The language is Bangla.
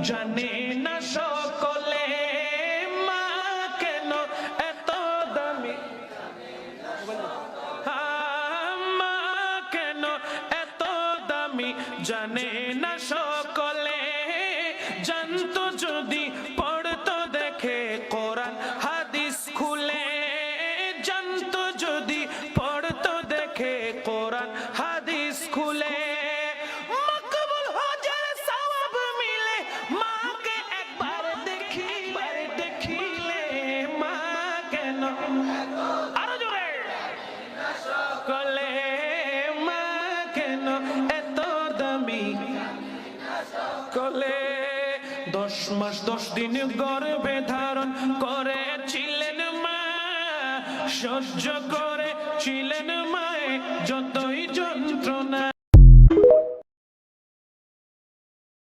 জানে না সকলে মা কেন এত দামি, মা কেন এত দামি জানে না সকলে। জানতো যদি পড়তো দেখে কোরআন হাদিস খুলে, জানতো যদি পড়তো দেখে কোরআন হাদিস খুলে। মকবুল হজের সওয়াব মিলে মাকে একবার দেখিলে মা কেন আরো জোরে সকলে মা কেন এত দামি সকলে। 10 মাস 10 দিন গর্ভে ধারণ করেছিলেন মা, সহ্য করেছিলেন মায়ে যতই যন্ত্রণা।